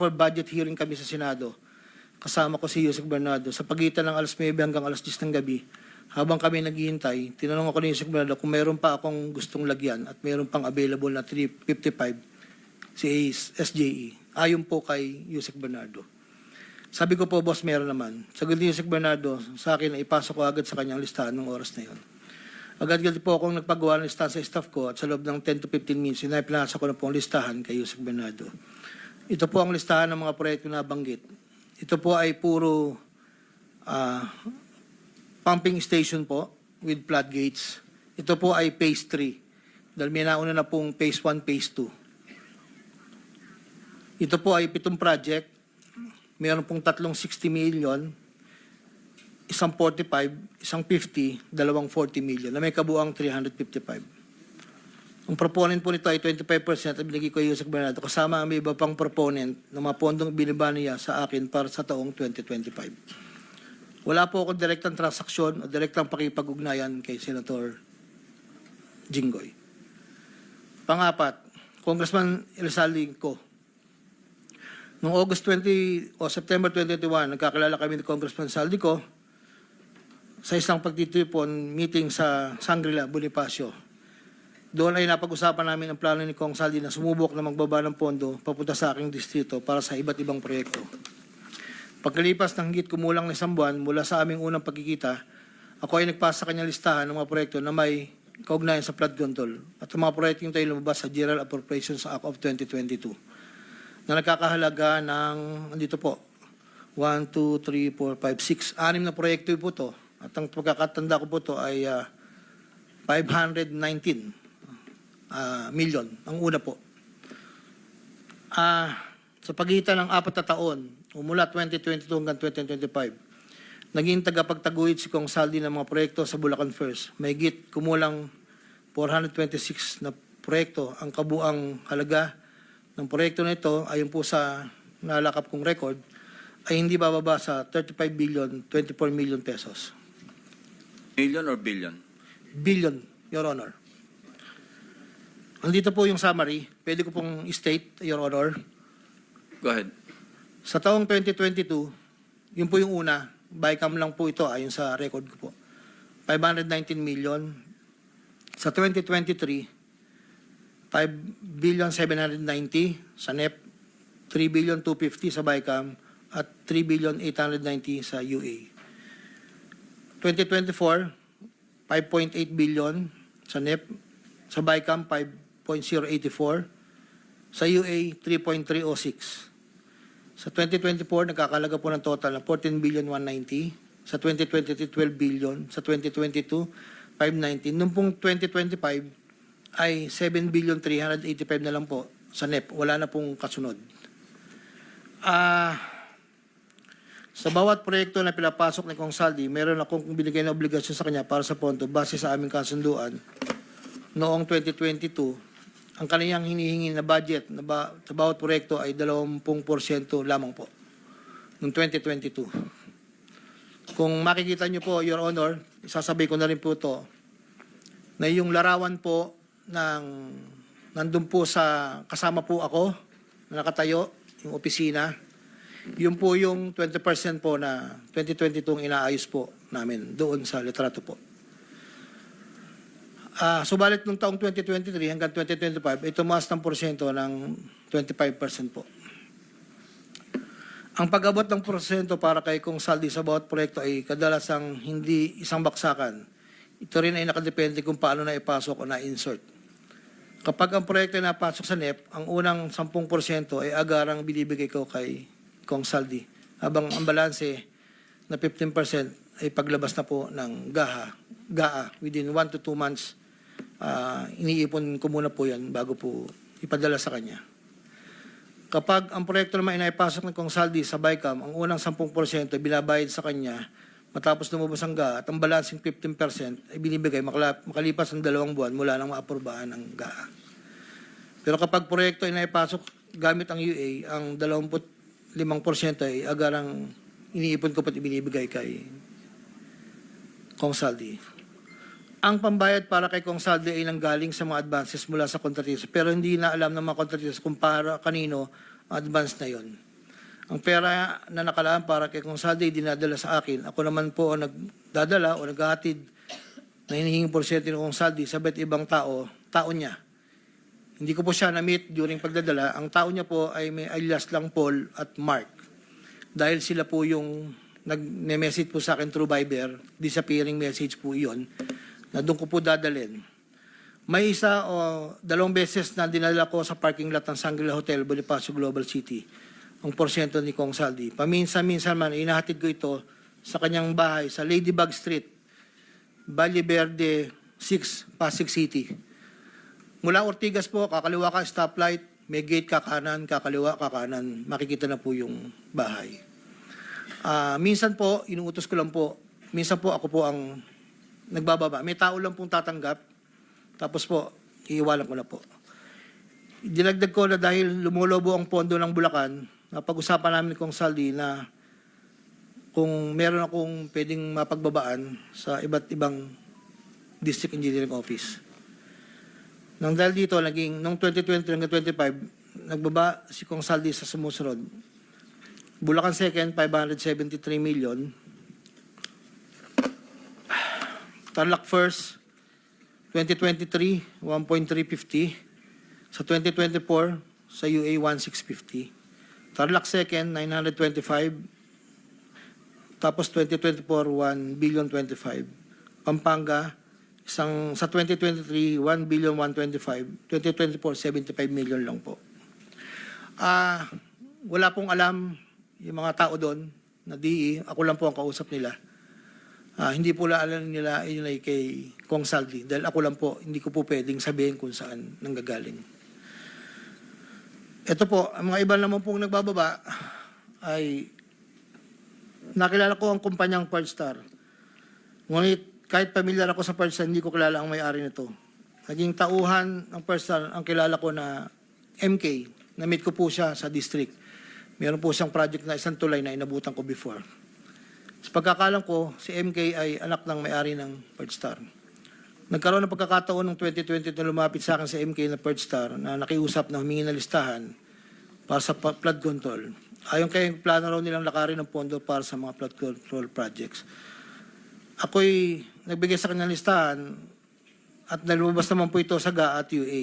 for budget hearing kami sa Senado. Kasama ko si Yusek Bernardo. Sa pagitan ng alas 9 hanggang alas 10 ng gabi, habang kami naghihintay, tinanong ako ni Yusek Bernardo kung meron pa akong gustong lagyan at meron pang available na 355 si SJE. Ayon po kay Yusek Bernardo. Sabi ko po, boss, meron naman. Sagot ni Yusek Bernardo sa akin na ipasok ko agad sa kanyang listahan ng oras na yun. Agad-agad po akong nagpagawa ng listahan sa staff ko at sa loob ng 10 to 15 minutes, pinasa ko na po ang listahan kay Yusek Bernardo. Ito po ang listahan ng mga proyekto na banggit. Ito po ay puro pumping station po with floodgates. Ito po ay phase 3. Dahil may nauna na pong phase 1, phase 2. Ito po ay 7 project. Mayroon pong 360 million, isang 45, isang 50, dalawang 40 million na may kabuang 355. Ang proponent po nito ay 25% at binigay ko yung Yusek Bernardo kasama ang may iba pang proponent ng mga pondong binaba niya sa akin para sa taong 2025. Wala po akong direktang transaksyon o direktang pakipag-ugnayan kay Senator Jinggoy. Pangapat, Congressman Elsaldi ko. Noong August 20 o September 2021, nagkakilala kami ni Congressman Saldico sa isang pagtitipon meeting sa Shangri-La, Bonifacio. Doon ay napag-usapan namin ang plano ni Kong Saldi na sumubok na magbaba ng pondo papunta sa aking distrito para sa iba't ibang proyekto. Pagkalipas ng higit kumulang na isang buwan mula sa aming unang pagkikita, ako ay nagpasa sa kanyang listahan ng mga proyekto na may kaugnayan sa flood control at ang mga proyekto yung tayo lumabas sa General Appropriations Act of 2022 na nagkakahalaga ng, andito po, 1, 2, 3, 4, 5, 6, 6 na proyekto po to. At ang pagkakatanda ko po to ay 519 million, ang una po. Sa pagitan ng 4 na taon, mula 2022 hanggang 2025, naging tagapagtaguyod si Kong Saldi ng mga proyekto sa Bulacan First. May higit kumulang 426 na proyekto. Ang kabuang halaga ng proyekto na ito, ayon po sa nalakap kong record, ay hindi bababa sa 35 billion, 24 million pesos. Million or billion? Billion, Your Honor. Andito po yung summary. Pwede ko pong state, Your Honor. Go ahead. Sa taong 2022, yun po yung una, bycam lang po ito ayon sa record ko po. 519 million. Sa 2023, 5 billion 790 sa NEP, 3 billion 250 sa bycam, at 3 billion 890 sa UA. 2024, 5.8 billion sa NEP, sa bycam 5.084, sa UA 3.306. Sa 2024, nagkakalaga po ng total na 14 billion 190, sa 2023, 12 billion, sa 2022, 519. Noong pong 2025 ay 7 billion 385 na lang po sa NEP. Wala na pong kasunod. Sa bawat proyekto na pinapasok ni Kong Saldi, meron akong binigay na obligasyon sa kanya para sa pondo base sa aming kasunduan. Noong 2022, ang kaniyang hinihingi na budget sa bawat proyekto ay 20% lamang po. Noong 2022. Kung makikita niyo po, Your Honor, isasabay ko na rin po ito, na yung larawan po nandun po sa, kasama po ako, na nakatayo, yung opisina, yun po yung 20% po na 2022 inaayos po namin doon sa litrato po. Subalit nung taong 2023 hanggang 2025, ito tumaas ng porsyento ng 25% po. Ang pag-abot ng porsyento para kay Kong Saldi sa bawat proyekto ay kadalasang hindi isang baksakan. Ito rin ay nakadepende kung paano na ipasok o na-insert. Kapag ang proyekto ay napasok sa NEP, ang unang 10% ay agarang binibigay ko kay Kong Saldi. Habang ang balanse na 15% ay paglabas na po ng GAA within 1 to 2 months. Iniipon ko muna po yan bago po ipadala sa kanya. Kapag ang proyekto naman ay naipasok ng Kong Saldi sa BICAM, ang unang 10% ay binabayad sa kanya matapos lumabas ang GAA at ang balancing 15% ay binibigay makalipas ng 2 buwan mula nang maaprubahan ng GAA. Pero kapag proyekto ay naipasok gamit ang UA, ang 25% ay agarang iniipon ko pat ibinibigay kay Kong Saldi. Ang pambayad para kay Kong Saldi ay nanggaling sa mga advances mula sa kontratista pero hindi na alam ng mga kontratista kung para kanino ang advance na yon. Ang pera na nakalaan para kay Kong Saldi, dinadala sa akin. Ako naman po ang nagdadala o naghahatid na hinihingi porsyento ng Kong Saldi sa iba't ibang tao niya. Hindi ko po siya na-meet during pagdadala. Ang tao niya po ay may alias lang Paul at Mark. Dahil sila po yung nag-message po sa akin through Viber, disappearing message po iyon, na doon ko po dadalhin. May isa o 2 beses na dinala ko sa parking lot ng Shangri-La Hotel, Bonifacio Global City, ang porsyento ni Kong Saldi. Paminsan-minsan man, inahatid ko ito sa kanyang bahay sa Ladybug Street, Valle Verde 6, Pasig City. Mula Ortigas po, kakaliwa ka stoplight, may gate ka kanan, kakaliwa ka kanan, makikita na po yung bahay. Minsan po, inuutos ko lang po, minsan po ako po ang nagbababa. May tao lang pong tatanggap, tapos po, iiwalan ko na po. Dinagdag ko na dahil lumulobo ang pondo ng Bulacan, napag-usapan namin kong Saldi na kung meron akong pwedeng mapagbabaan sa iba't ibang district engineering office. Nang dahil dito, noong 2020 hanggang 2025, nagbaba si Kong Saldi sa sumusunod. Bulacan 2nd, 573 million. Tarlac 1st, 2023, 1.350. Sa 2024, sa UA 1.650. Tarlac 2nd, 925. Tapos 2024, 1.025 billion. Pampanga, sa 2023, 1.125 billion. 2024, 75 million lang po. Wala pong alam yung mga tao doon na DE. Ako lang po ang kausap nila. Hindi po alam nila yun ay kay Kong Saldi. Dahil ako lang po, hindi ko po pwedeng sabihin kung saan nanggagaling. Ito po, ang mga iba naman pong nagbababa ay nakilala ko ang kumpanyang Pearlstar. Ngunit kahit pamilyar ako sa Pearlstar, hindi ko kilala ang may-ari nito. Naging tauhan ng Pearlstar ang kilala ko na MK. Na-meet ko po siya sa district. Meron po siyang project na isang tulay na inabutan ko before. Sa pagkakalam ko, si MK ay anak ng may-ari ng Pearlstar. Nagkaroon ng pagkakataon noong 2020 na lumapit sa akin sa MK na Pearlstar na nakiusap na humingi ng listahan para sa flood control. Ayon kay plano raw nilang lakarin ng pondo para sa mga flood control projects. Ako'y nagbigay sa kanyang listahan at nalumabas naman po ito sa GA at UA.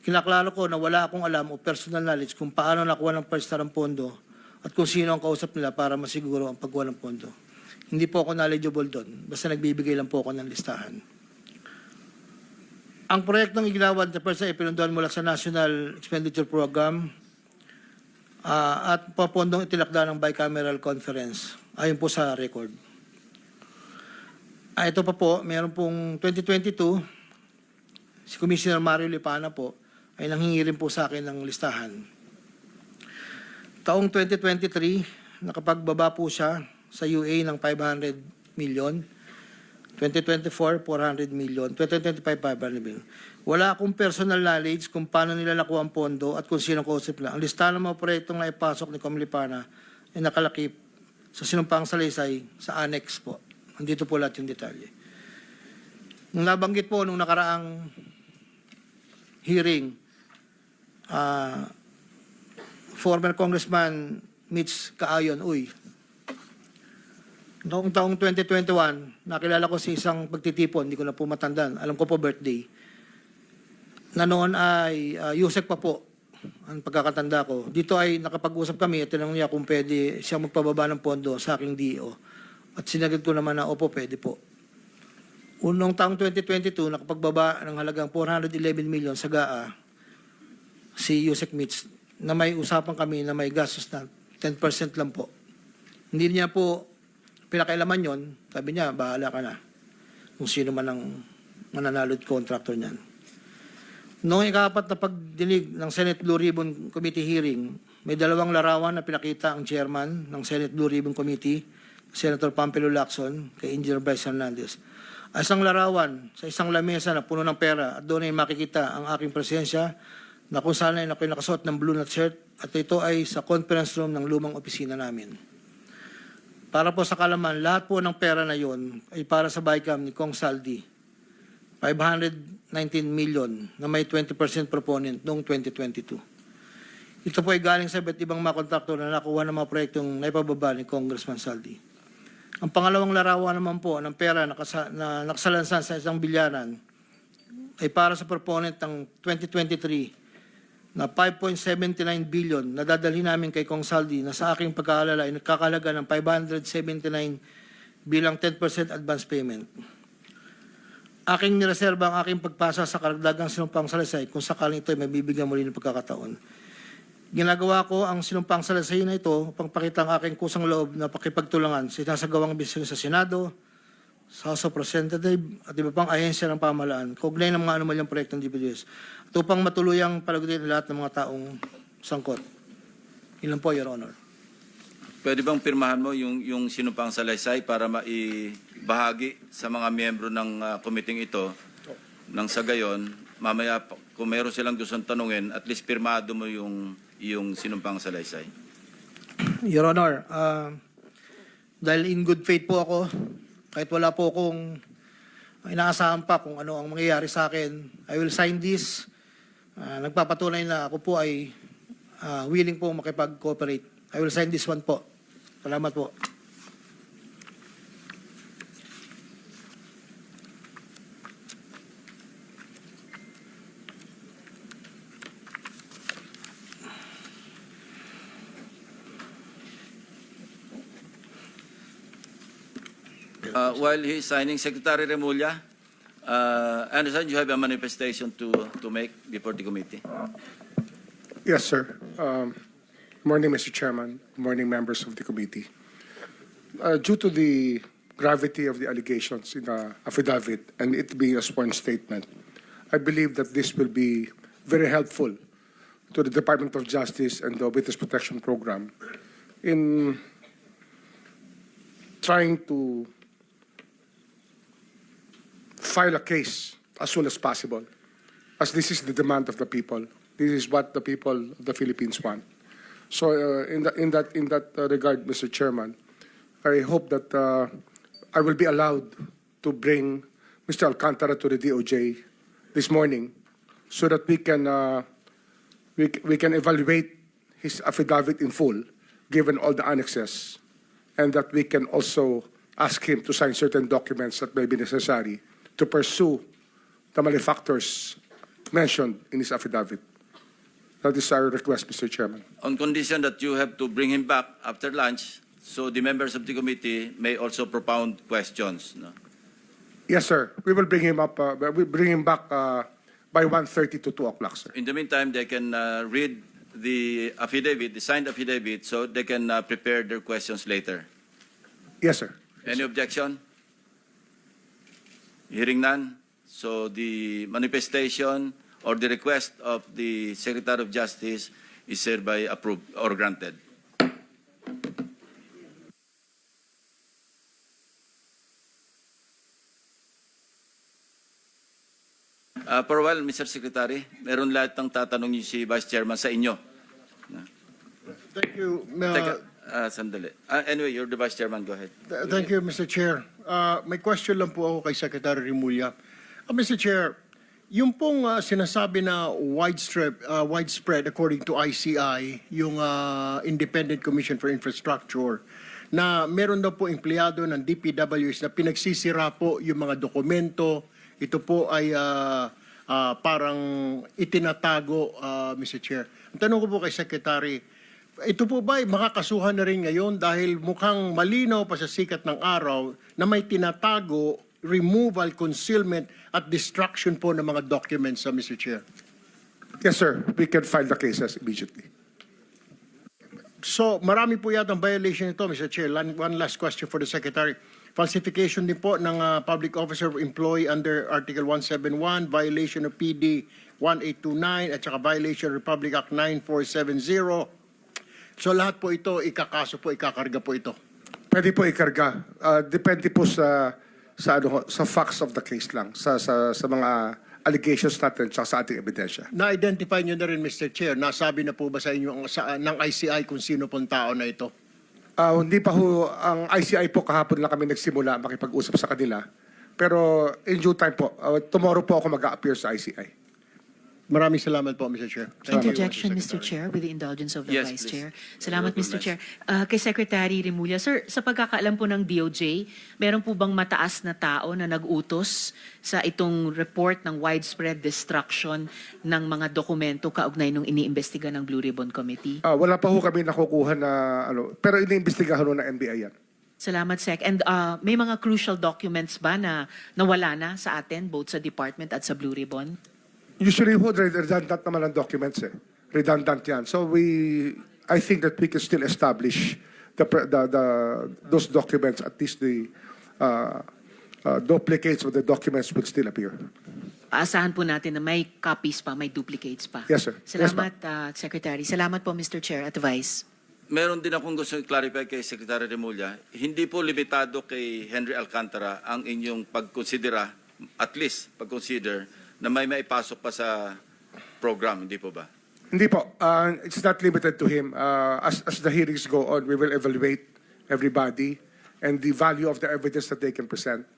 Kinaklaro ko na wala akong alam o personal knowledge kung paano nakuha ng Pearlstar ang pondo at kung sino ang kausap nila para masiguro ang pagkuha ng pondo. Hindi po ako knowledgeable doon. Basta nagbibigay lang po ako ng listahan. Ang proyektong igilawad na Pearlstar ay pinunduan mula sa National Expenditure Program at papondong itilakda ng bicameral conference. Ayon po sa record. Ito pa po, meron pong 2022, si Commissioner Mario Lipana po ay nanghingi rin po sa akin ng listahan. Taong 2023, nakapagbaba po siya sa UA ng 500 million. 2024, 400 million. 2025, 500 million. Wala akong personal knowledge kung paano nila nakuha ang pondo at kung sino kausap nila. Ang listahan ng mga proyektong naipasok ni Comlipana ay nakalakip sa sinumpang salaysay sa annex po. Andito po lahat yung detalye. Nung nabanggit po nung nakaraang hearing, former Congressman Mitch Kaayon, noong taong 2021, nakilala ko si isang pagtitipon, hindi ko na po matandaan, alam ko po birthday, na noon ay Yusek pa po, ang pagkakatanda ko. Dito ay nakapag-usap kami at tinanong niya kung pwede siya magpababa ng pondo sa aking DO. At sinagad ko naman na, opo, pwede po. Unong taong 2022, nakapagbaba ng halagang 411 million sa GAA, si Yusek Mitch, na may usapan kami na may gastos na 10% lang po. Hindi niya po pinakailaman yon, sabi niya, bahala ka na. Kung sino man ang mananalod contractor niyan. Noong ikapat na pagdinig ng Senate Blue Ribbon Committee hearing, may 2 larawan na pinakita ang chairman ng Senate Blue Ribbon Committee, Senator Pampilo Lacson, kay Engineer Bryce Hernandez. Isang larawan sa isang lamesa na puno ng pera at doon ay makikita ang aking presensya na kung saan ay ako'y nakasuot ng blue na shirt at ito ay sa conference room ng lumang opisina namin. Para po sa kalaman, lahat po ng pera na yon ay para sa BICAM ni Kong Saldi. 519 million na may 20% proponent noong 2022. Ito po ay galing sa iba't ibang mga kontraktor na nakuha ng mga proyektong naipababa ni Congressman Saldi. Ang pangalawang larawan naman po ng pera na nakasalansan sa isang bilyaran ay para sa proponent ng 2023 na 5.79 billion na dadalhin namin kay Kong Saldi na sa aking pagkaalala ay nagkakalaga ng 579 bilang 10% advance payment. Aking nireserba ang aking pagpasa sa karagdagang sinumpang salaysay kung sakaling ito ay mabibigyan muli ng pagkakataon. Ginagawa ko ang sinumpang salaysay na ito upang pakita ang aking kusang loob na pakipagtulangan sa sinasagawang bisyon sa Senado, sa House of Representatives at iba pang ahensya ng pamahalaan, kaugnay ng mga anomalyang proyektong DPWH, at upang matuluyang palagutin ang lahat ng mga taong sangkot. Ilan po, Your Honor. Pwede bang pirmahan mo yung sinumpang salaysay para maibahagi sa mga miyembro ng committee ito nang sa gayon, mamaya kung meron silang gustong tanungin, at least pirmado mo yung sinumpang salaysay. Your Honor, dahil in good faith po ako, kahit wala po akong inaasahan pa kung ano ang mangyayari sa akin, I will sign this. Nagpapatunay na ako po ay willing po makipag-cooperate. I will sign this one po. Salamat po. While he is signing, Secretary Remulla, I understand you have a manifestation to make before the committee. Yes, sir. Morning, Mr. Chairman. Morning, members of the committee. Due to the gravity of the allegations in the affidavit and it being a sworn statement, I believe that this will be very helpful to the Department of Justice and the Witness Protection Program in trying to file a case as soon as possible, as this is the demand of the people. This is what the people of the Philippines want. So, in that regard, Mr. Chairman, I hope that I will be allowed to bring Mr. Alcantara to the DOJ this morning, so that we can evaluate his affidavit in full, given all the annexes, and that we can also ask him to sign certain documents that may be necessary to pursue the malefactors mentioned in his affidavit. That is our request, Mr. Chairman. On condition that you have to bring him back after lunch, so the members of the committee may also propound questions. No? Yes, sir. We will bring him up. We bring him back by 1:30 to 2 o'clock, sir. In the meantime, they can read the affidavit, the signed affidavit, so they can prepare their questions later. Yes, sir. Any objection? Hearing none, so the manifestation or the request of the Secretary of Justice is hereby approved or granted. For a while, Mr. Secretary, meron lahat ng tatanong niyo si Vice Chairman sa inyo. Thank you. Teka, sandali. Anyway, you're the Vice Chairman. Go ahead. Thank you, Mr. Chair. May question lang po ako kay Secretary Remulla. Mr. Chair, yung pong sinasabi na widespread according to ICI, yung Independent Commission for Infrastructure, na meron daw po empleyado ng DPWs na pinagsisira po yung mga dokumento. Ito po ay parang itinatago, Mr. Chair. Ang tanong ko po kay Secretary, ito po ba ay makakasuhan na rin ngayon dahil mukhang malinaw pa sa sikat ng araw na may tinatago, removal, concealment at destruction po ng mga documents, Mr. Chair? Yes, sir. We can file the cases immediately. So, marami po yata ang violation ito, Mr. Chair. One last question for the Secretary. Falsification din po ng public officer or employee under Article 171, violation of PD 1829, at saka violation of Republic Act 9470. So lahat po ito, ikakaso po, ikakarga po ito. Pwede po ikarga. Depende po sa facts of the case lang, sa mga allegations natin at sa ating ebidensya. Na-identify nyo na rin, Mr. Chair, nasabi na po ba sa inyo ng ICI kung sino pong tao na ito? Hindi pa ho, ang ICI po kahapon lang kami nagsimula makipag-usap sa kanila. Pero in due time po, tomorrow po ako mag-a-appear sa ICI. Maraming salamat po, Mr. Chair. Thank you, Interjection, Mr. Secretary. Chair, with the indulgence of the Yes, Vice please. Chair. Salamat, I Mr. Chair. recognize. Kay Secretary Remulla, sir, sa pagkakaalam po ng DOJ, meron po bang mataas na tao na nag-utos sa itong report ng widespread destruction ng mga dokumento kaugnay nung iniimbestiga ng Blue Ribbon Committee? Wala pa ho kami nakukuha na pero iniimbestigahan ho ng NBI yan. Salamat, Sec. And may mga crucial documents ba na nawala na sa atin, both sa department at sa Blue Ribbon? Usually ho, redundant naman ang documents eh. Redundant yan. So I think that we can still establish those documents, at least the duplicates of the documents would still appear. Aasahan po natin na may copies pa, may duplicates pa. Yes, sir. Yes, Salamat, Secretary. Salamat po, Mr. Chair at Vice. Meron din akong gusto i-clarify kay Secretary Remulla. Hindi po limitado kay Henry Alcantara ang inyong pagkonsidera, at least pag-consider, na may maipasok pa sa program, hindi po ba? Hindi po. It's not limited to him. As the hearings go on, we will evaluate everybody and the value of the evidence that they can present.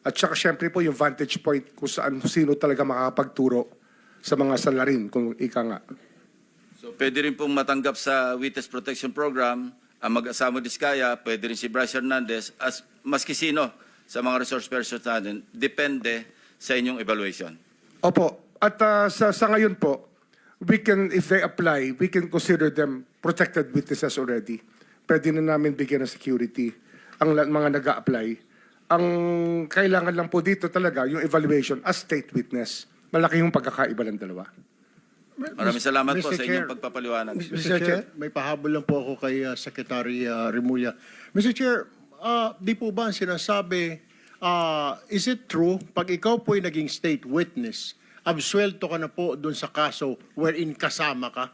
At saka syempre po yung vantage point kung sino talaga makakapagturo sa mga salarin, kung ika nga. So pwede rin pong matanggap sa Witness Protection Program ang mag-asama Diskaya, pwede rin si Bryce Hernandez, maski sino sa mga resource persons natin, depende sa inyong evaluation. Opo. At sa ngayon po, we can, if they apply, we can consider them protected witnesses already. Pwede na namin bigyan ng security ang mga nag-a-apply. Ang kailangan lang po dito talaga, yung evaluation as state witness. Malaki yung pagkakaiba ng dalawa. Maraming salamat po Mr. sa Chair. inyong pagpapaliwanag. Mr. Chair, may pahabol lang po ako kay Secretary Remulla. Mr. Chair, di po ba ang sinasabi, is it true, pag ikaw po'y naging state witness, absuelto ka na po dun sa kaso wherein kasama ka?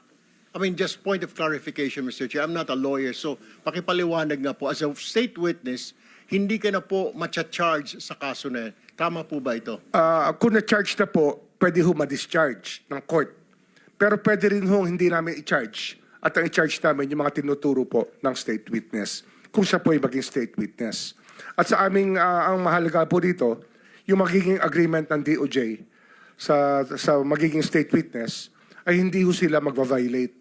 I mean, just point of clarification, Mr. Chair. I'm not a lawyer, so pakipaliwanag nga po. As a state witness, hindi ka na po matcha-charge sa kaso na yan. Tama po ba ito? Kung na-charge na po, pwede ho ma-discharge ng court. Pero pwede rin ho hindi namin i-charge. At ang i-charge namin yung mga tinuturo po ng state witness. Kung siya po ay maging state witness. At sa aming, ang mahalaga po dito, yung magiging agreement ng DOJ sa magiging state witness, ay hindi ho sila magva-violate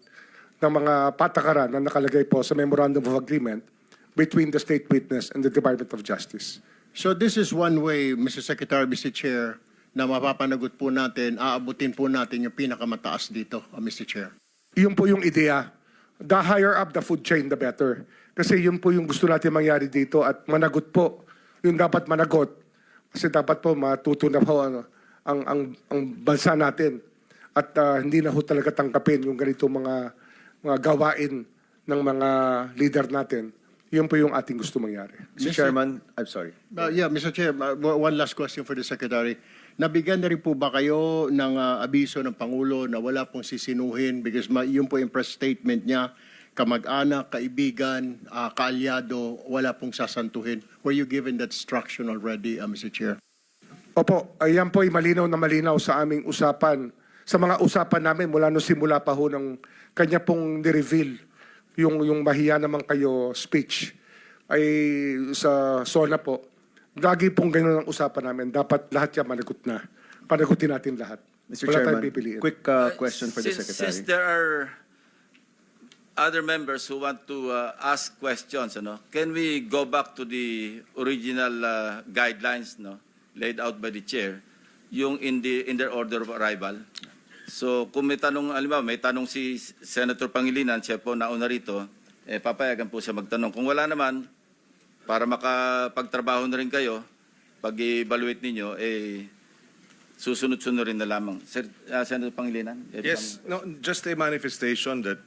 ng mga patakaran na nakalagay po sa Memorandum of Agreement between the state witness and the Department of Justice. So this is one way, Mr. Secretary, Mr. Chair, na mapapanagot po natin, aabutin po natin yung pinakamataas dito, Mr. Chair. Yun po yung ideya. The higher up the food chain, the better. Kasi yun po yung gusto natin mangyari dito at managot po. Yung dapat managot. Kasi dapat po matuto na po ang bansa natin. At hindi na ho talaga tangkapin yung ganito mga gawain ng mga leader natin. Yun po yung ating gusto mangyari. Mr. Chairman, I'm sorry. Yeah, Mr. Chair, one last question for the Secretary. Nabigyan na rin po ba kayo ng abiso ng Pangulo na wala pong sisinuhin because yun po yung press statement niya, kamag-anak, kaibigan, kaalyado, wala pong sasantuhin. Were you given that instruction already, Mr. Chair? Opo, ayan po ay malinaw na malinaw sa aming usapan. Sa mga usapan namin mula nung simula pa ho ng kanya pong ni-reveal yung mahiya naman kayo speech ay sa SONA po. Lagi pong ganun ang usapan namin. Dapat lahat yan managot na. Panagutin natin lahat. Mr. Wala Chairman, tayong pipiliin. quick question for the Secretary. Since there are other members who want to ask questions, can we go back to the original guidelines laid out by the chair, yung in their order of arrival? So kung may tanong, alam may tanong si Senator Pangilinan, siya po nauna rito, papayagan po siya magtanong. Kung wala naman, para makapagtrabaho na rin kayo, pag-evaluate ninyo, susunod-sunod rin na lamang. Senator Pangilinan? Yes, no, just a manifestation that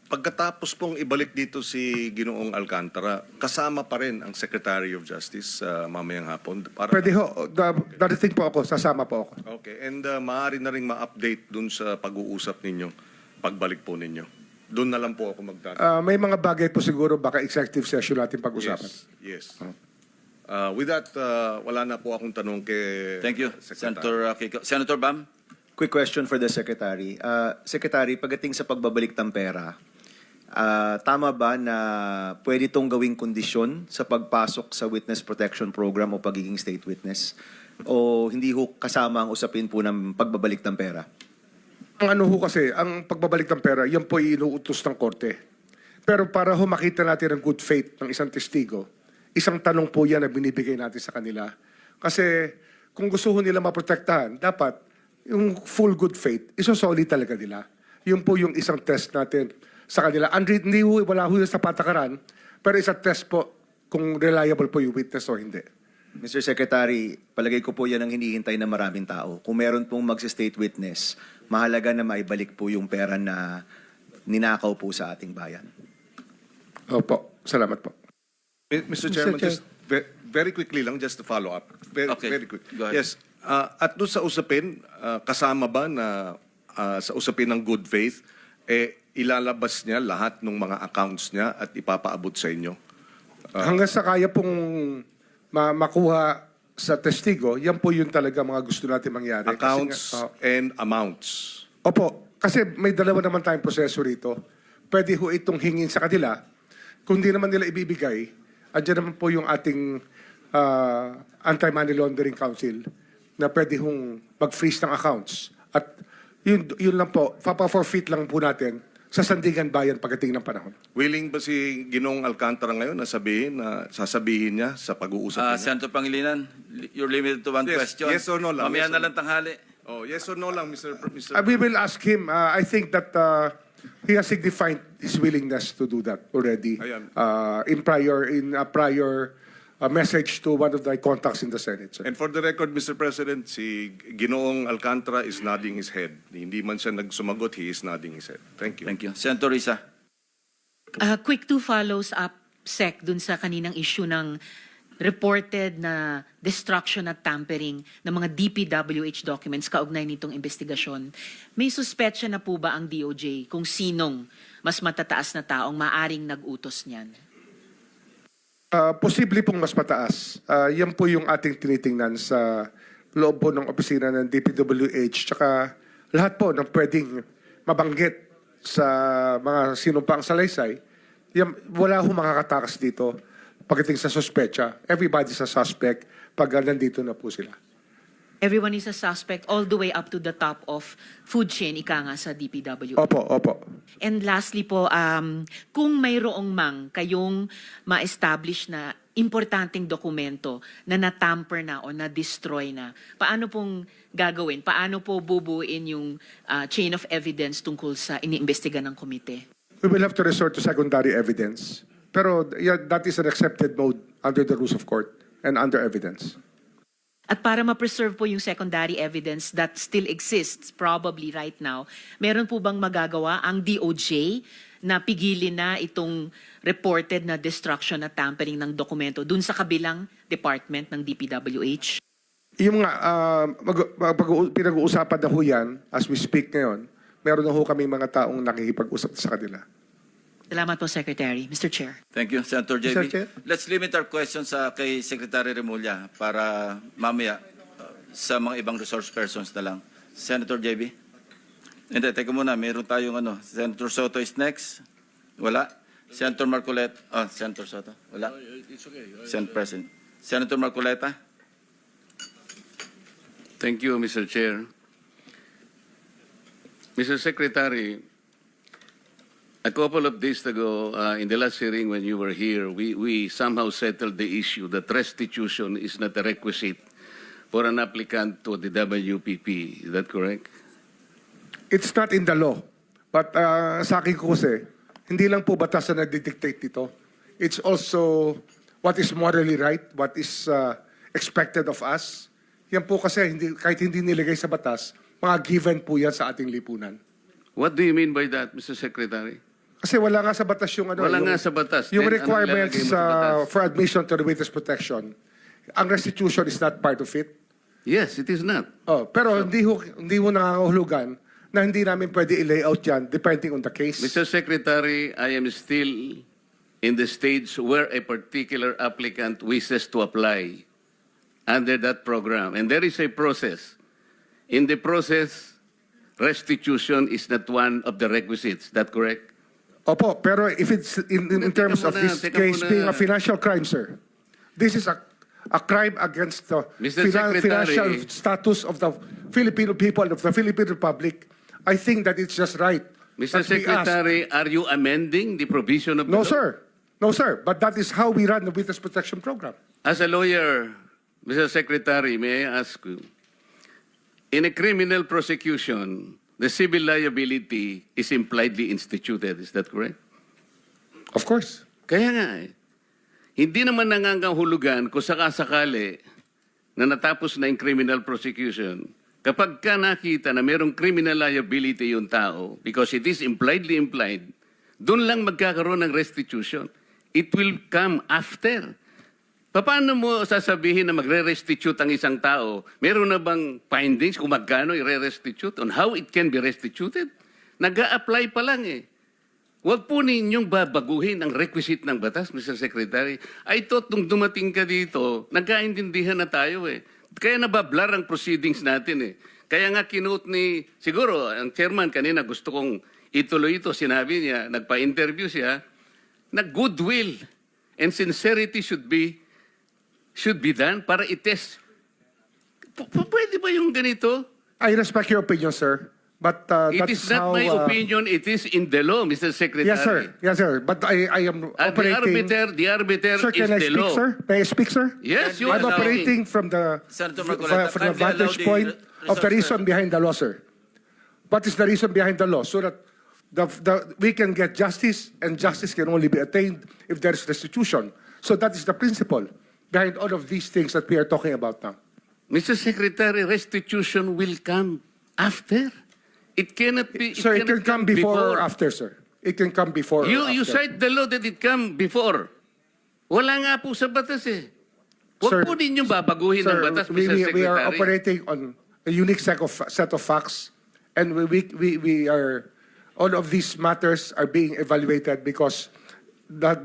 pagkatapos pong ibalik dito si Ginoong Alcantara, kasama pa rin ang Secretary of Justice mamayang hapon. Para, Pwede ho. Darating po ako. Sasama po ako. Okay, and maaari na rin ma-update dun sa pag-uusap ninyo, pagbalik po ninyo. Doon na lang po ako magtatanong. May mga bagay po siguro baka executive session natin pag-usapan. Yes. With that, wala na po akong tanong kay Thank you, Secretary. Senator Kiko. Senator Bam? Quick question for the Secretary. Secretary, pagdating sa pagbabalik ng pera, tama ba na pwede itong gawing kondisyon sa pagpasok sa Witness Protection Program o pagiging state witness? O hindi ho kasama ang usapin po ng pagbabalik ng pera? Ang ano ho kasi, ang pagbabalik ng pera, yan po inuutos ng korte. Pero para ho makita natin ang good faith ng isang testigo, isang tanong po yan na binibigay natin sa kanila. Kasi kung gusto ho nila maprotektahan, dapat yung full good faith, isosolid talaga nila. Yun po yung isang test natin sa kanila. Hindi ho, wala ho yun sa patakaran, pero isang test po kung reliable po yung witness o hindi. Mr. Secretary, palagay ko po yan ang hinihintay ng maraming tao. Kung meron pong mag-state witness, mahalaga na maibalik po yung pera na ninakaw po sa ating bayan. Opo, salamat po. Mr. Chairman, Chair. just very quickly lang, just to follow up. Okay, Very quick. go ahead. Yes. At doon sa usapin, kasama ba na sa usapin ng good faith, ilalabas niya lahat ng mga accounts niya at ipapaabot sa inyo? Hanggang sa kaya pong makuha sa testigo, yan po yung talaga mga gusto natin mangyari. Kasi Accounts nga, and amounts. opo, kasi may dalawa naman tayong proseso rito. Pwede ho itong hingin sa kanila. Kung di naman nila ibibigay, andyan naman po yung ating Anti-Money Laundering Council na pwede hong mag-freeze ng accounts. At yun lang po, papa-forfeit lang po natin sa Sandigan Bayan pagdating ng panahon. Willing ba si Ginoong Alcantara ngayon na sasabihin niya sa pag-uusap niya? Senator Pangilinan, you're limited to one Yes, question. yes or no lang, Mamaya yes na or lang tanghali. Oh, yes or no lang, Mr. We will ask him. I think that he has signified his willingness to do that already Ayan. in a prior message to one of the contacts in the Senate. Sir. And for the record, Mr. President, si Ginoong Alcantara is nodding his head. Hindi man siya nagsumagot, he is nodding his head. Thank you. Thank you. Senator Risa. Quick two follows up, Sec, dun sa kaninang issue ng reported na destruction at tampering ng mga DPWH documents kaugnay nitong investigasyon. May suspetsya na po ba ang DOJ kung sinong mas matataas na taong maaring nag-utos niyan? Posible pong mas mataas. Yan po yung ating tinitingnan sa loob po ng opisina ng DPWH tsaka lahat po ng pwedeng mabanggit sa mga sinumpang salaysay. Yan, wala ho makakatakas dito pagdating sa suspecha. Everybody's a suspect pag nandito na po sila. Everyone is a suspect all the way up to the top of food chain, ika nga sa DPWH. Opo, opo. And lastly po, kung mayroong mang kayong ma-establish na importanteng dokumento na natamper na o na-destroy na, paano pong gagawin? Paano po bubuin yung chain of evidence tungkol sa iniimbestiga ng komite? We will have to resort to secondary evidence. Pero yeah, that is an accepted mode under the rules of court and under evidence. At para ma-preserve po yung secondary evidence that still exists probably right now, meron po bang magagawa ang DOJ na pigilin na itong reported na destruction at tampering ng dokumento dun sa kabilang department ng DPWH? Yung nga, pinag-uusapan na ho yan, as we speak ngayon, meron na ho kami mga taong nakikipag-usap sa kanila. Salamat po, Secretary. Mr. Chair. Thank you, Senator JB. Mr. Chair. Let's limit our questions kay Secretary Remulla para mamaya sa mga ibang resource persons na lang. Senator JB? Hindi, teka muna. Meron tayong Senator Soto is next. Wala. Senator Marcoleta. Senator Soto. Wala. It's okay. Senator President. Senator Marcoleta? Thank you, Mr. Chair. Mr. Secretary, a couple of days ago, in the last hearing when you were here, we somehow settled the issue that restitution is not a requisite for an applicant to the WPP. Is that correct? It's not in the law. But sa akin ko kasi, hindi lang po batas na nagdidictate dito. It's also what is morally right, what is expected of us. Yan po kasi, kahit hindi nilagay sa batas, mga given po yan sa ating lipunan. What do you mean by that, Mr. Secretary? Kasi wala nga sa batas yung Wala nga sa batas. Yung Then, ano requirements ilalagay mo sa batas? for admission to the witness protection. Ang restitution is not part of it. Yes, it is not. Pero hindi ho nangangahulugan na hindi namin pwede i-layout yan depending on the case. Mr. Secretary, I am still in the stage where a particular applicant wishes to apply under that program. And there is a process. In the process, restitution is not one of the requisites. Is that correct? Opo, pero if it's in terms of muna, this teka case muna. being a financial crime, sir, this is a crime against the Mr. Secretary. financial status of the Filipino people, of the Philippine Republic, I think that it's just right. Mr. that we ask- Secretary, are you amending the provision of the No, law? sir. No, sir. But that is how we run the Witness Protection Program. As a lawyer, Mr. Secretary, may I ask you, in a criminal prosecution, the civil liability is impliedly instituted. Is that correct? Of course. Kaya nga eh. Hindi naman nangangahulugan kung sakasakali na natapos na yung criminal prosecution. Kapag ka nakita na mayroong criminal liability yung tao, because it is impliedly implied, doon lang magkakaroon ng restitution. It will come after. Paano mo sasabihin na magre-restitute ang isang tao? Meron na bang findings kung magkano i-restitute on how it can be restituted? Nag-a-apply pa lang eh. Huwag po ninyong babaguhin ang requisite ng batas, Mr. Secretary. I thought nung dumating ka dito, nagkaintindihan na tayo eh. Kaya nabablar ang proceedings natin eh. Kaya nga kinote ni, siguro, ang chairman kanina gusto kong ituloy ito, sinabi niya, nagpa-interview siya, na goodwill and sincerity should be done para itest. Pwede ba yung ganito? I respect your opinion, sir. But It that's is not how, my opinion, it is in the law, Mr. Secretary. Yes, sir. Yes, sir. But I am At operating... the arbiter Sir, is can I the speak, law. sir? May I speak, sir? Yes, you I'm are operating from the Senator Marcoleta, from the kindly allow vantage the point of the resource reason person. behind the law, sir. What is the reason behind the law? So that we can get justice, and justice can only be attained if there is restitution. So that is the principle behind all of these things that we are talking about now. Mr. Secretary, restitution will come after. It cannot be. Sir, it can cannot come before or after, sir. It can come before or You after. cite the law that it come before. Wala nga po sa batas eh. Huwag Sir, po ninyong babaguhin ang batas, Mr. Secretary. we are operating on a unique set of facts, and we are, all of these matters are being evaluated because the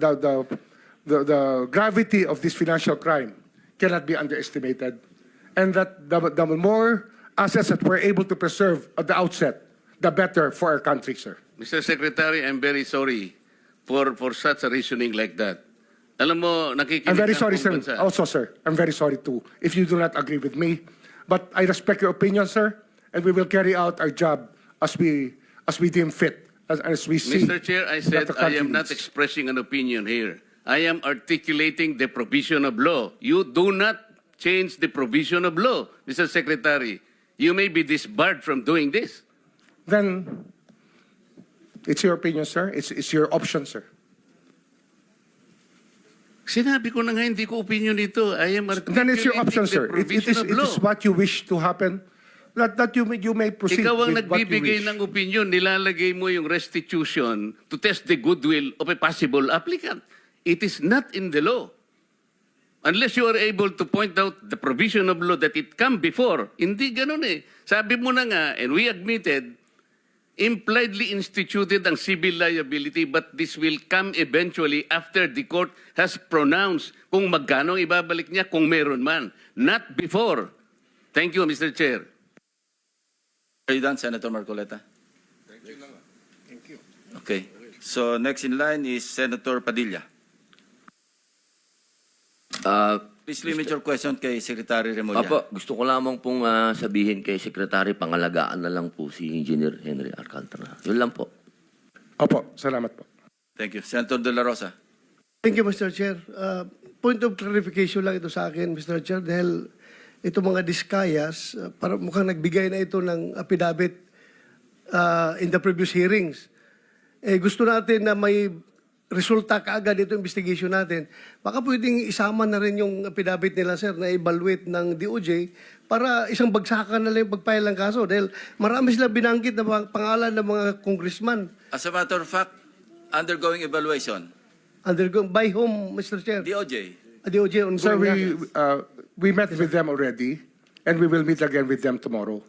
gravity of this financial crime cannot be underestimated, and that the more assets that we're able to preserve at the outset, the better for our country, sir. Mr. Secretary, I'm very sorry for such a reasoning like that. Alam mo, nakikinig I'm very ang sorry, sir. buong bansa. Also, sir, I'm very sorry too if you do not agree with me. But I respect your opinion, sir, and we will carry out our job as we deem fit, as we see. Mr. Chair, I said that the I country am not needs. expressing an opinion here. I am articulating the provision of law. You do not change the provision of law, Mr. Secretary. You may be disbarred from doing this. Then it's your opinion, sir. It's your option, sir. Sinabi ko na nga, hindi ko opinion ito. I am articulating Then it's your option, the sir. It provision of law. is what you wish to happen. That you may proceed Ikaw ang with what you nagbibigay wish. ng opinion, nilalagay mo yung restitution to test the goodwill of a possible applicant. It is not in the law. Unless you are able to point out the provision of law that it come before. Hindi ganun eh. Sabi mo na nga, and we admitted, impliedly instituted ang civil liability, but this will come eventually after the court has pronounced kung magkano ibabalik niya, kung meron man. Not before. Thank you, Mr. Chair. Are you done, Senator Marcoleta? Thank you. Okay. So next in line is Senator Padilla. Please limit your question kay Secretary Remulla. Apo, gusto ko lamang pong sabihin kay Secretary, pangalagaan na lang po si Engineer Henry Alcantara. Yun lang po. Opo, salamat po. Thank you. Senator De La Rosa. Thank you, Mr. Chair. Point of clarification lang ito sa akin, Mr. Chair, dahil ito mga diskayas, para mukhang nagbigay na ito ng affidavit in the previous hearings. Gusto natin na may resulta kaagad ito investigation natin. Baka pwedeng isama na rin yung affidavit nila, sir, na evaluate ng DOJ para isang bagsakan na lang yung pagpile ng kaso. Dahil marami sila binanggit na pangalan ng mga congressman. As a matter of fact, undergoing evaluation. By whom, Mr. Chair? DOJ. DOJ on Sir, we met with them already, and we will meet again with them tomorrow.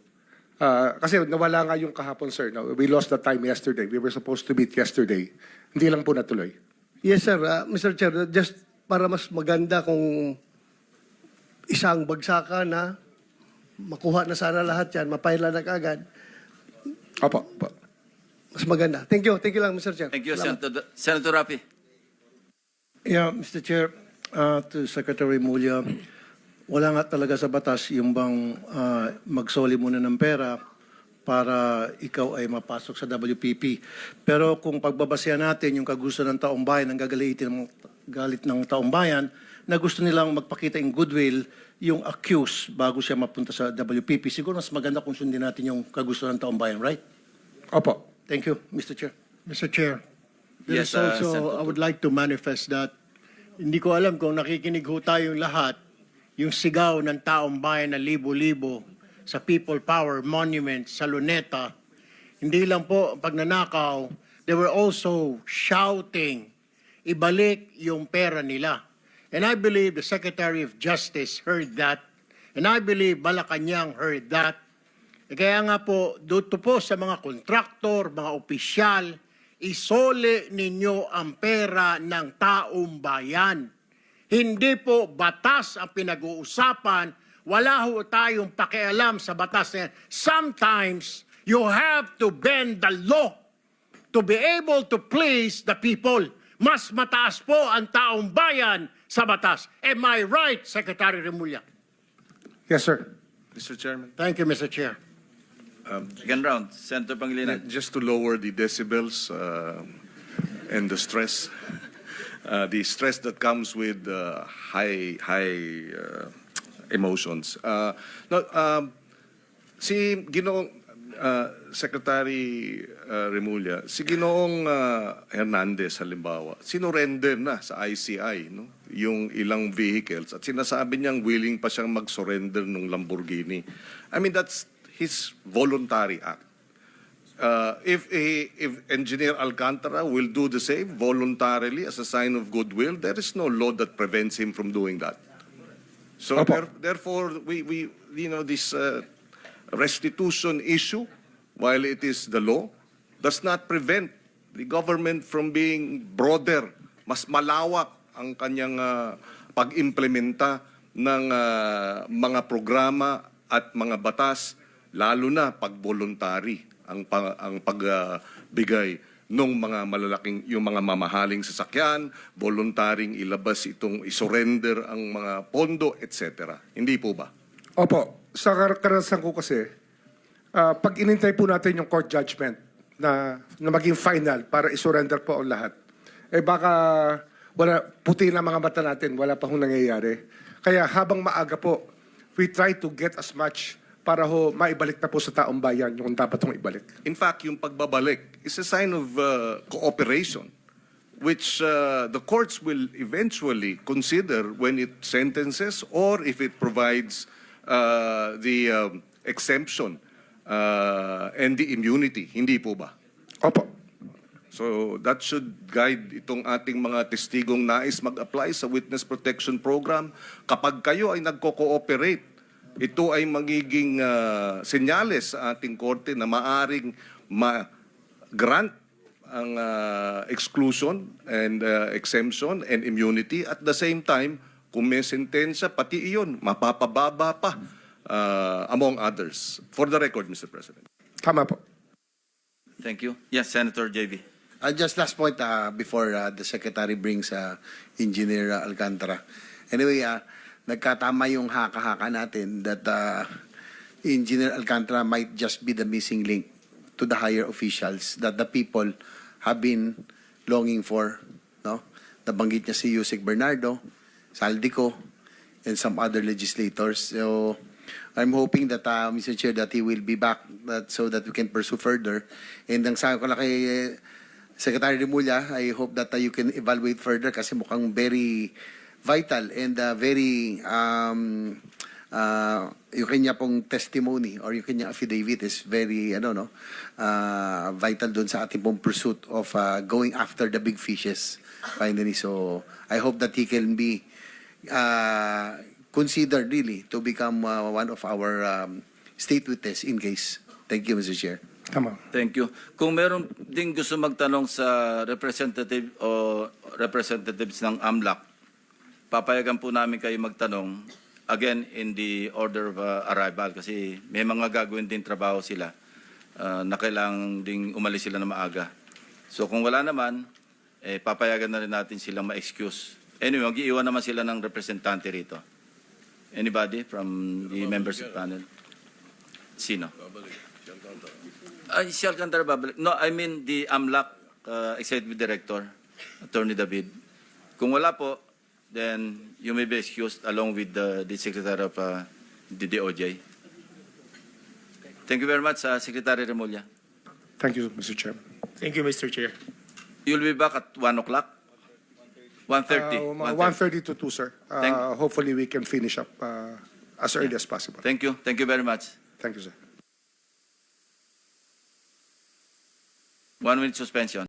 Kasi nawala nga yung kahapon, sir. No? We lost the time yesterday. We were supposed to meet yesterday. Hindi lang po natuloy. Yes, sir. Mr. Chair, just para mas maganda kung isang bagsakan na makuha na sana lahat yan, mapaila na kaagad, Opo. mas maganda. Thank you. Thank you lang, Mr. Chair. Thank you, Salamat. Senator Rapi. Yeah, Mr. Chair, to Secretary Mulya, wala nga talaga sa batas yung bang magsoli muna ng pera para ikaw ay mapasok sa WPP. Pero kung pagbabasehan natin yung kagusto ng taong bayan, ang galit ng taong bayan, na gusto nilang magpakita in goodwill yung accused bago siya mapunta sa WPP, siguro mas maganda kung sundin natin yung kagusto ng taong bayan, right? Opo. Thank you, Mr. Chair. Mr. Chair, there Yes, is also, Senator. I would like to manifest that hindi ko alam kung nakikinig ho tayong lahat, yung sigaw ng taong bayan na libo-libo sa People Power Monument sa Luneta, hindi lang po pagnanakaw, they were also shouting, ibalik yung pera nila. And I believe the Secretary of Justice heard that, and I believe Malacanang heard that. Kaya nga po, dito po sa mga kontraktor, mga opisyal, isole ninyo ang pera ng taong bayan. Hindi po batas ang pinag-uusapan. Wala ho tayong pakialam sa batas na yan. Sometimes, you have to bend the law to be able to please the people. Mas mataas po ang taong bayan sa batas. Am I right, Secretary Remulla? Yes, sir. Mr. Chairman. Thank you, Mr. Chair. Second round, Senator Pangilinan. Just to lower the decibels and the stress, the stress that comes with high emotions. Si Ginoong Secretary Remulla, si Ginoong Hernandez halimbawa, sinurrender na sa ICI no? Yung ilang vehicles at sinasabi niyang willing pa siyang mag-surrender ng Lamborghini. I mean, that's his voluntary act. If Engineer Alcantara will do the same voluntarily as a sign of goodwill, there is no law that prevents him from doing that. So therefore, we this restitution issue, while it is the law, does not prevent the government from being broader, mas malawak ang kanyang pag-implementa ng mga programa at mga batas, lalo na pag voluntary ang pagbigay ng mga malalaking, yung mga mamahaling sasakyan, voluntaring ilabas itong isurrender ang mga pondo, etc. Hindi po ba? Opo. Sa karanasan ko kasi, pag inintay po natin yung court judgment na maging final para isurrender po ang lahat, eh baka wala, puti na mga mata natin, wala pa hong nangyayari. Kaya habang maaga po, we try to get as much para ho maibalik na po sa taong bayan yung dapat hong ibalik. In fact, yung pagbabalik is a sign of cooperation, which the courts will eventually consider when it sentences or if it provides the exemption and the immunity. Hindi po ba? Opo. So that should guide itong ating mga testigong nais mag-apply sa Witness Protection Program. Kapag kayo ay nagko-cooperate, ito ay magiging senyales sa ating korte na maaring ma-grant ang exclusion and exemption and immunity. At the same time, kung may sentensya, pati iyon, mapapababa pa among others. For the record, Mr. President. Tama po. Thank you. Yes, Senator JB. Just last point before the Secretary brings Engineer Alcantara. Anyway, nagkatama yung haka-haka natin that Engineer Alcantara might just be the missing link to the higher officials that the people have been longing for. No? Nabanggit niya si Yusek Bernardo, Saldico, and some other legislators. So I'm hoping that, Mr. Chair, that he will be back so that we can pursue further. And ang sabi ko lang kay Secretary Remulla, I hope that you can evaluate further kasi mukhang very vital and very yung kanya pong testimony or yung kanya affidavit is very vital doon sa ating pong pursuit of going after the big fishes finally. So I hope that he can be considered really to become one of our state witness in case. Thank you, Mr. Chair. Tama. Thank you. Kung meron ding gusto magtanong sa representative o representatives ng AMLAC, papayagan po namin kayo magtanong again in the order of arrival kasi may mga gagawin din trabaho sila na kailangan ding umalis sila na maaga. So kung wala naman, papayagan na rin natin silang ma-excuse. Anyway, mag-iiwan naman sila ng representante rito. Anybody from the members of the panel? Sino? Si Alcantara babalik. No, I mean the AMLAC Executive Director, Attorney David. Kung wala po, then you may be excused along with the Secretary of the DOJ. Thank you very much, Secretary Remulla. Thank you, Mr. Chairman. Thank you, Mr. Chair. You'll be back at 1 o'clock? 1:30? 1:30 to 2, sir. Thank- Hopefully, we can finish up as early as possible. Thank you. Thank you very much. Thank you, sir. 1 minute suspension.